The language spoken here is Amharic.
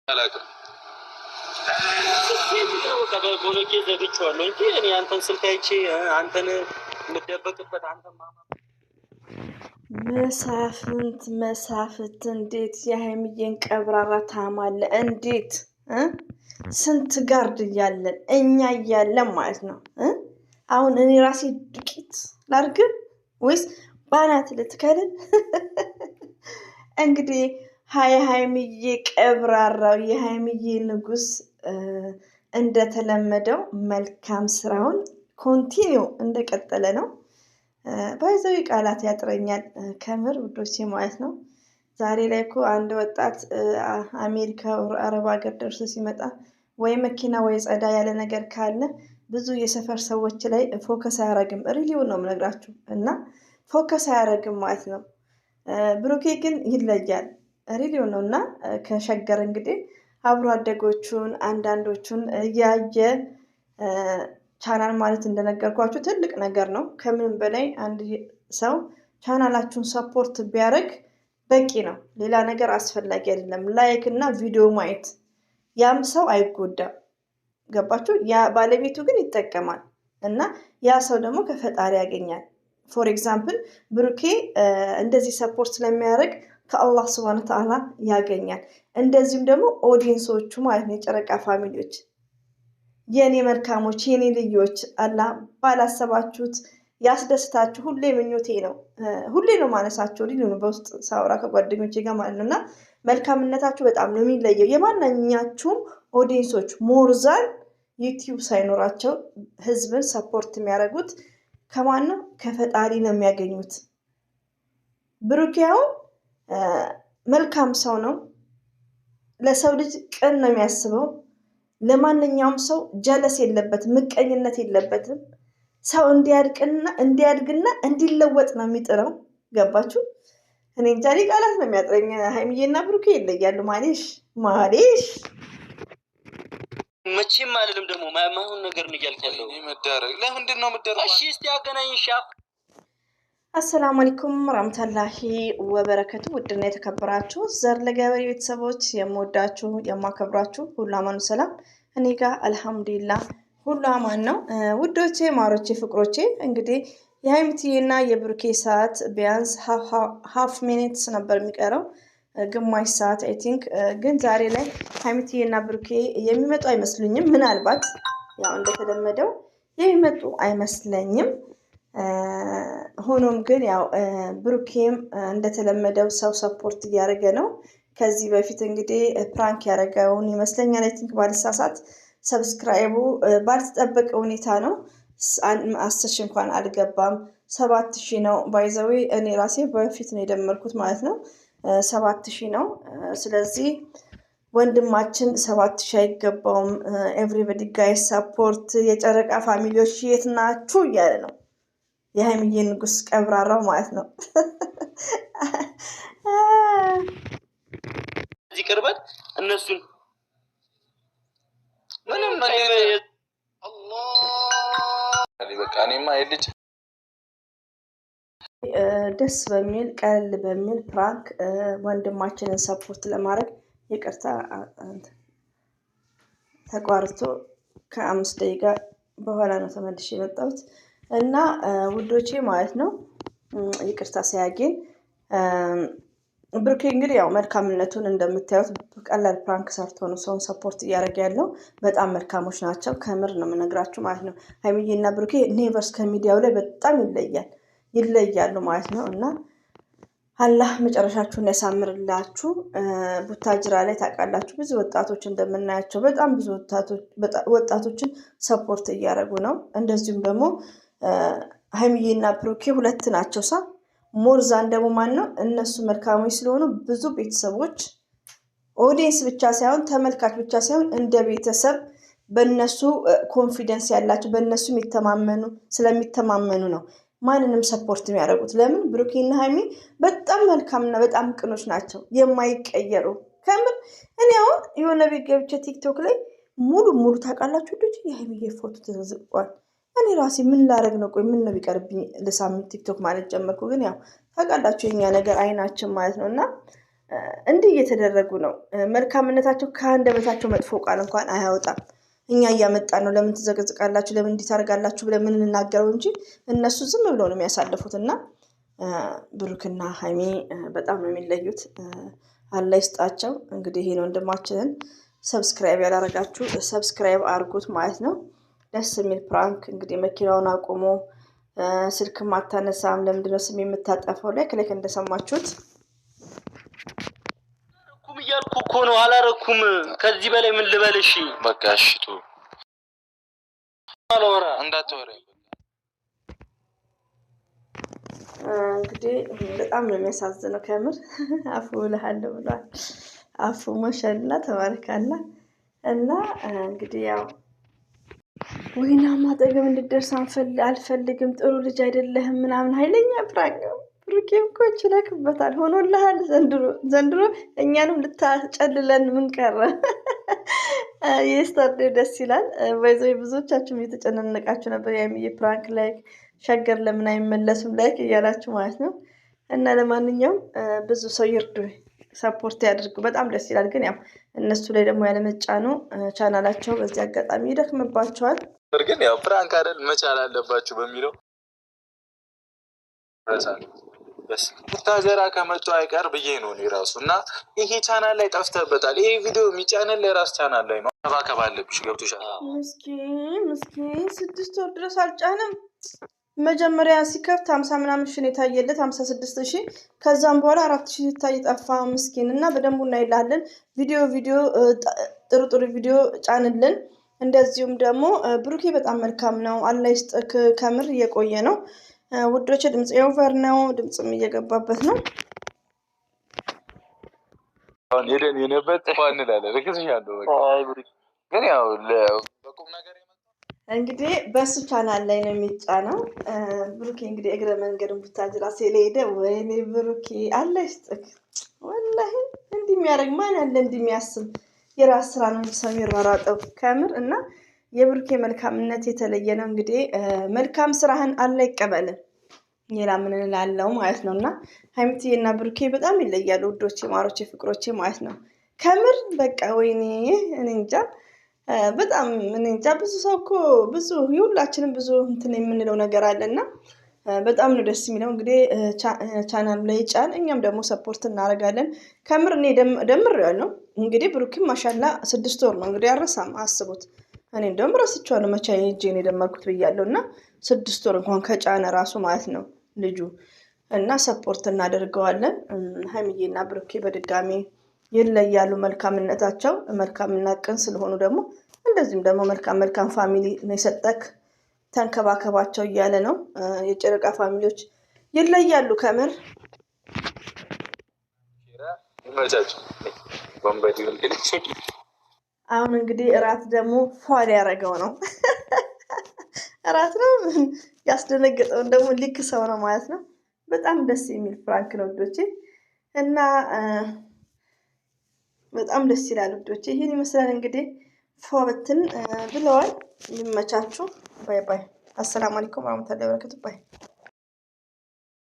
አላውቅም። በቦሎቄ ዘግቼዋለሁ እንጂ እኔ አንተን ስልክ አይቼ አንተን የምደበቅበት አንተን መሳፍንት እንዴት የሀይሚዬን ቀብራራ ታማለ? እንዴት ስንት ጋርድ እያለን እኛ እያለን ማለት ነው። አሁን እኔ ራሴ ዱቄት ላርግ ወይስ ባናት ልትከልን? እንግዲህ ሀይሚዬ ቀብራራው የሀይሚዬ ንጉስ እንደተለመደው መልካም ስራውን ኮንቲኒው እንደቀጠለ ነው። ባይዘዊ ቃላት ያጥረኛል ከምር ውዶቼ ማለት ነው። ዛሬ ላይ እኮ አንድ ወጣት አሜሪካ አረብ ሀገር ደርሶ ሲመጣ ወይ መኪና ወይ ጸዳ ያለ ነገር ካለ ብዙ የሰፈር ሰዎች ላይ ፎከስ አያረግም። ሪሊውን ነው የምነግራችሁ እና ፎከስ አያረግም ማለት ነው። ብሩኬ ግን ይለያል። ሪሊውን ነው እና ከሸገር እንግዲህ አብሮ አደጎቹን አንዳንዶቹን እያየ ቻናል ማለት እንደነገርኳችሁ ትልቅ ነገር ነው። ከምንም በላይ አንድ ሰው ቻናላችሁን ሰፖርት ቢያደርግ በቂ ነው። ሌላ ነገር አስፈላጊ አይደለም። ላይክ እና ቪዲዮ ማየት ያም ሰው አይጎዳም። ገባችሁ? ያ ባለቤቱ ግን ይጠቀማል እና ያ ሰው ደግሞ ከፈጣሪ ያገኛል። ፎር ኤግዛምፕል ብሩኬ እንደዚህ ሰፖርት ስለሚያደርግ ከአላህ ስብሃነ ተዓላ ያገኛል። እንደዚሁም ደግሞ ኦዲየንሶቹ ማለት ነው የጨረቃ ፋሚሊዎች የኔ መልካሞች የኔ ልዮች አላህ ባላሰባችሁት ያስደስታችሁ። ሁሌ ምኞቴ ነው። ሁሌ ነው ማነሳቸው ሊሉ በውስጥ ሳውራ ከጓደኞቼ ጋር ማለት ነው እና መልካምነታችሁ በጣም ነው የሚለየው። የማንኛችሁም ኦዲየንሶች ሞርዛን ዩቲዩብ ሳይኖራቸው ህዝብን ሰፖርት የሚያደርጉት ከማን ነው? ከፈጣሪ ነው የሚያገኙት። ብሩኬ አሁን መልካም ሰው ነው። ለሰው ልጅ ቅን ነው የሚያስበው። ለማንኛውም ሰው ጀለስ የለበትም፣ ምቀኝነት የለበትም። ሰው እንዲያድግና እንዲለወጥ ነው የሚጥረው። ገባችሁ? እኔ እንጃ ቃላት ነው የሚያጥረኝ። ሀይሚዬና ብሩኬ ይለያሉ። ማሌሽ መቼም አልልም። ደግሞ ማይሆን ነገር ነው እያልክ ያለው መዳረግ ለምንድን ነው የምትደረግ? እሺ እስቲ አገናኝ ሻፍ አሰላሙ አለይኩም ወራህመቱላሂ ወበረከቱ። ውድና የተከበራችሁ ዘር ለገበሬ ቤተሰቦች የምወዳችሁ የማከብራችሁ ሁሉ አማኑ ሰላም፣ እኔ ጋር አልሐምዱሊላህ ሁሉ አማን ነው። ውዶቼ ማሮቼ ፍቅሮቼ እንግዲህ የሀይሚዬና የብሩኬ ሰዓት ቢያንስ ሀፍ ሚኒትስ ነበር የሚቀረው፣ ግማሽ ሰዓት አይ ቲንክ። ግን ዛሬ ላይ ሀይሚዬና ብሩኬ የሚመጡ አይመስሉኝም። ምናልባት ያው እንደተለመደው የሚመጡ አይመስለኝም። ሆኖም ግን ያው ብሩኬም እንደተለመደው ሰው ሰፖርት እያደረገ ነው። ከዚህ በፊት እንግዲህ ፕራንክ ያደረገውን ይመስለኛል አይ ቲንክ ባልሳሳት፣ ሰብስክራይቡ ባልተጠበቀ ሁኔታ ነው። 10,000 እንኳን አልገባም፣ 7,000 ነው። ባይዘዌ እኔ ራሴ በፊት ነው የደመርኩት ማለት ነው። 7,000 ነው። ስለዚህ ወንድማችን 7,000 አይገባውም። ኤቭሪበዲ ጋይስ ሰፖርት፣ የጨረቃ ፋሚሊዎች የት ናችሁ እያለ ነው የሀይሚዬ ንጉስ ቀብራራው ማለት ነው። እዚህ ቅርበት እነሱን ምንም በቃ እኔማ የልጅ ደስ በሚል ቀለል በሚል ፕራንክ ወንድማችንን ሰፖርት ለማድረግ ይቅርታ ተቋርጦ ከ5 ደቂቃ በኋላ ነው ተመልሼ የመጣሁት እና ውዶቼ ማለት ነው ይቅርታ ሲያገኝ ብሩኬ እንግዲህ ያው መልካምነቱን እንደምታዩት ቀላል ፕራንክ ሰርቶ ነው ሰውን ሰፖርት እያደረገ ያለው። በጣም መልካሞች ናቸው። ከምር ነው የምነግራችሁ ማለት ነው። ሀይሚዬና ብሩኬ ኔቨርስ ከሚዲያው ላይ በጣም ይለያሉ ማለት ነው እና አላህ መጨረሻችሁን ያሳምርላችሁ። ቡታጅራ ላይ ታውቃላችሁ ብዙ ወጣቶች እንደምናያቸው በጣም ብዙ ወጣቶችን ሰፖርት እያደረጉ ነው። እንደዚሁም ደግሞ ሀይሚዬና ብሩኬ ሁለት ናቸው ሳ ሞርዛን ደግሞ ማን ነው እነሱ መልካሞች ስለሆኑ ብዙ ቤተሰቦች ኦዲየንስ ብቻ ሳይሆን ተመልካች ብቻ ሳይሆን እንደ ቤተሰብ በእነሱ ኮንፊደንስ ያላቸው በእነሱ ስለሚተማመኑ ነው ማንንም ሰፖርት የሚያደርጉት። ለምን? ብሩኬና ሀይሚ በጣም መልካምና በጣም ቅኖች ናቸው፣ የማይቀየሩ ከምር። እኔ አሁን የሆነ ቤት ገብቼ ቲክቶክ ላይ ሙሉ ታውቃላችሁ ልጅ የሀይሚዬ ፎቶ ተዘዝቋል። እኔ ራሴ ምን ላደርግ ነው? ቆይ ምን ነው ቢቀርብኝ ለሳምንት ቲክቶክ ማለት ጀመርኩ። ግን ያው ታውቃላችሁ የኛ ነገር አይናችን ማለት ነው እና እንዲህ እየተደረጉ ነው። መልካምነታቸው ከአንደበታቸው መጥፎ ቃል እንኳን አያወጣም። እኛ እያመጣን ነው ለምን ትዘቀዝቃላችሁ፣ ለምን እንዲህ ታደርጋላችሁ ብለን የምንናገረው እንጂ እነሱ ዝም ብለው ነው የሚያሳልፉት። እና ብሩክና ሀይሚ በጣም ነው የሚለዩት። አላህ ይስጣቸው። እንግዲህ ይሄን ወንድማችንን ሰብስክራይብ ያላረጋችሁ ሰብስክራይብ አድርጉት ማለት ነው። ደስ የሚል ፕራንክ እንግዲህ መኪናውን አቁሞ ስልክ ማታነሳም ለምንድነው ስም የምታጠፈው? ላይክ እንደሰማችሁት ኩም እያልኩ እኮ ነው። አላረኩም። ከዚህ በላይ ምን ልበልሽ? በቃ እሺ ቱ አላወራ እንዳትወራ። እንግዲህ በጣም ነው የሚያሳዝነው ከምር። አፉ እልሃለሁ ብሏል። አፉ ማሻአላ ተባረካላ። እና እንግዲህ ያው ወይና ማጠገብ እንድትደርስ አልፈልግም፣ ጥሩ ልጅ አይደለህም ምናምን ኃይለኛ ፕራንክ ነው። ብሩኬም እኮ ይችላክበታል፣ ሆኖልሃል። ዘንድሮ እኛንም ልታጨልለን ምን ቀረ? የስታርዴ ደስ ይላል። በይዘው ብዙዎቻችሁም እየተጨናነቃችሁ ነበር። የሀይሚዬ ፕራንክ ላይክ ሸገር ለምን አይመለሱም ላይክ እያላችሁ ማለት ነው። እና ለማንኛውም ብዙ ሰው ይርዱ፣ ሰፖርት ያድርጉ። በጣም ደስ ይላል። ግን ያው እነሱ ላይ ደግሞ ያለመጫኑ ቻናላቸው በዚህ አጋጣሚ ይደክምባቸዋል። ግን ያው ፕራንክ አይደል መቻል አለባችሁ በሚለው ታዘራ ከመጡ አይቀር ብዬ ነው እኔ ራሱ። እና ይሄ ቻናል ላይ ጠፍተበታል። ይሄ ቪዲዮ የሚጫነን ለራስ ቻናል ላይ ነው። ተባከብ አለብሽ። ገብቶሻል? ምስኪን 6 ወር ድረስ አልጫንም። መጀመሪያ ሲከፍት 50 ምናምን ሺህ የታየለት 56 ሺህ፣ ከዛም በኋላ 4 ሺህ ሲታይ ጠፋ። ምስኪን እና በደንቡ እናይላለን። ቪዲዮ ጥሩ ቪዲዮ ጫንልን። እንደዚሁም ደግሞ ብሩኬ በጣም መልካም ነው። አላህ ይስጥክ። ከምር እየቆየ ነው ውዶች። ድምጽ ኦቨር ነው፣ ድምጽም እየገባበት ነው። አሁን ሄደን የነበት እንላለን። ግን ያው በቁም ነገር እንግዲህ በሱ ቻናል ላይ ነው የሚጫነው። ብሩኬ እንግዲህ እግረ መንገድን ቡታጅራ ስለሄደ ወይኔ ብሩኬ አላህ ይስጥክ። ወላሂ እንዲህ የሚያደርግ ማን አለ? እንዲህ የሚያስብ የራስ ስራ ነው ሰው የሚሯሯጠው ከምር። እና የብሩኬ መልካምነት የተለየ ነው። እንግዲህ መልካም ስራህን አላህ ይቀበልን። ሌላ ምን እላለሁ ማለት ነው። እና ሀይሚትዬ እና ብሩኬ በጣም ይለያሉ ውዶቼ፣ ማሮቼ፣ ፍቅሮቼ ማለት ነው። ከምር በቃ ወይኔ እኔ እንጃ በጣም እኔ እንጃ። ብዙ ሰው እኮ ብዙ የሁላችንም ብዙ እንትን የምንለው ነገር አለና በጣም ነው ደስ የሚለው። እንግዲህ ቻናሉ ላይ ጫን፣ እኛም ደግሞ ሰፖርት እናደርጋለን። ከምር እኔ ደምሬዋለሁ። እንግዲህ ብሩክም ማሻላ 6 ወር ነው እንግዲህ አረሳም። አስቡት። እኔ እንደውም ረስቼዋለሁ መቼ ሄጄን የደመርኩት ብያለሁ። እና 6 ወር እንኳን ከጫነ ራሱ ማለት ነው ልጁ። እና ሰፖርት እናደርገዋለን። ሀይሚዬና ብሩኬ በድጋሚ ይለያሉ። መልካምነታቸው መልካምና ቅን ስለሆኑ ደግሞ እንደዚህም ደግሞ መልካም ፋሚሊ ነው የሰጠክ፣ ተንከባከባቸው እያለ ነው። የጨረቃ ፋሚሊዎች ይለያሉ ከምር። አሁን እንግዲህ እራት ደግሞ ፏል ያደረገው ነው። እራት ነው ያስደነገጠውን ደግሞ ሊክ ሰው ነው ማለት ነው። በጣም ደስ የሚል ፍራንክ ነው ውዶቼ። እና በጣም ደስ ይላል ውዶቼ። ይህን ይመስላል እንግዲህ ፎበትን ብለዋል። ይመቻችሁ። ባይ ባይ። አሰላሙ አለይኩም ወራህመቱላሂ ወበረካቱ። ባይ